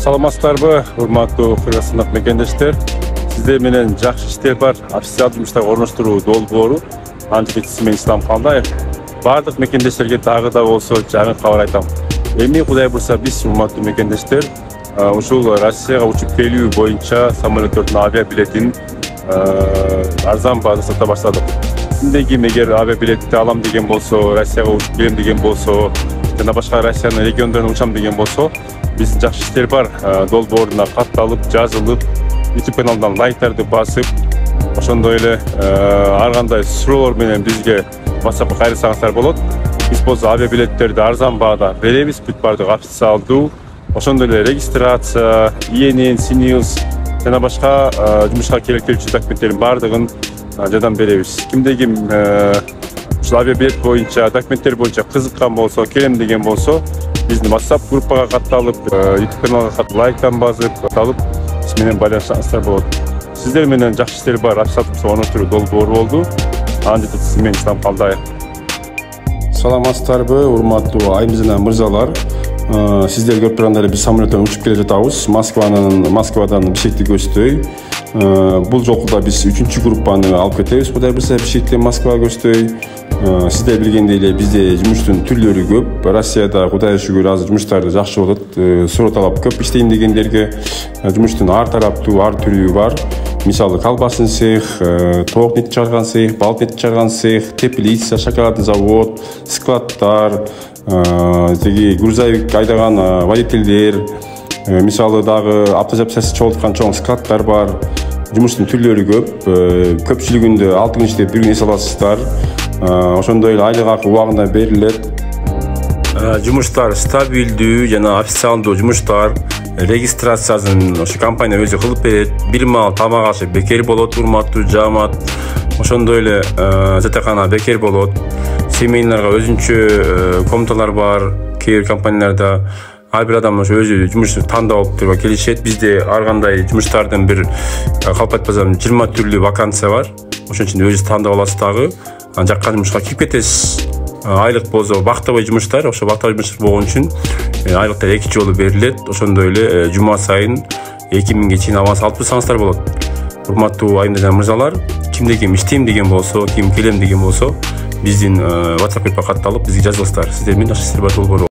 Саламатсыздарбы, урматтуу Кыргызстандык мекендештер. Сиздер менен жакшы иштер бар. Официалдуу жумуштарды орноштуруу долбоору анчысы мен Ислам Калдаев. Бардык мекендештерге дагы да болсо жаңы кабар айтам. Эми Кудай бурса биз урматтуу мекендештер ушул Россияга учуп келүү боюнча самолеттердин авиабилетин арзан баазда сата баштадык. Кимдеги эгер авиабилетти алам деген болсо, Россияга учуп келем деген болсо, жана башка Россиянын региондоруна учам деген болсо, биз жакшы иштер бар долбооруна катталып, жазылып, YouTube каналдан лайктарды басып, ошондой эле ар кандай суроолор менен бизге WhatsAppка кайрылсаңыздар болот. Биз болсо авиабилеттерди арзан баада беребиз, бүт бардык официалдуу, ошондой эле регистрация, ИНН, СНИЛС жана башка жумушка керектелүүчү документтердин бардыгын жардам беребиз. Кимдеги ушул авиабилет боюнча, документтер боюнча кызыккан болсо, келем деген болсо, биздин WhatsApp группага катталып, YouTube каналга катталып, лайктан басып, катталып, биз менен байланышсаңыздар болот. Сиздер менен жакшы иштер бар, официалдуу орноштуруу долбоору болду. Аны сиз менен Ислам Калдаев. Саламатсыздарбы, урматтуу айым жана мырзалар. Сиздер көрүп тургандай биз самолеттен учуп келе жатабыз. Москвадан Бишкекти көздөй. Бул жолку да биз 3-чү группаны алып кетебиз. Кудай бурса Бишкектен Москвага көздөй. Сиздер билгендей эле бизде жумуштун түрлөрү көп. Россияда Кудайга шүгүр азыр жумуштарды жакшы болот. Суроо талап көп иштейм дегендерге жумуштун ар тараптуу, ар түрү бар. Мисалы колбасын цех, тоок нет чыгарган цех, бал нет чыгарган цех, теплица, шоколадный завод, складтар, теги грузовик айдаган водительдер, мисалы дагы автозапчасти чогулткан чоң складтар бар. Жумуштун түрлөрү көп. Көпчүлүгүндө 6 күн иштеп 1 күн эс аласыздар. Ошондой эле айлык акы убагында берилет. Жумуштар стабилдүү жана официалдуу жумуштар. Регистрациясын ошо компания өзү кылып берет. Бир маал тамак ашы бекер болот, урматтуу жаамат. Ошондой эле жатакана бекер болот. Семейныйларга өзүнчө комнаталар бар. Кээ бир компанияларда ар бир адам ошо өзү жумуш тандап туруп келишет. Бизде ар кандай жумуштардын бир калп айтпасам 20 түрлүү вакансия бар. Ошон үчүн өзү тандап аласыз дагы. Жаккан жумушка кирип кетесиз. Айлык болсо бактыбай жумуштар, ошо бактыбай жумуштар болгон үчүн айлыктар 2 жолу берилет. Ошондой эле жума сайын 2000ге чейин аванс алып турсаңыздар болот. Урматтуу айым жана мырзалар, кимде ким иштейм деген болсо, ким келем деген болсо, биздин WhatsApp группага катталып, бизге жазыңыздар. Сиздер менен жакшы иштер бар долбоор.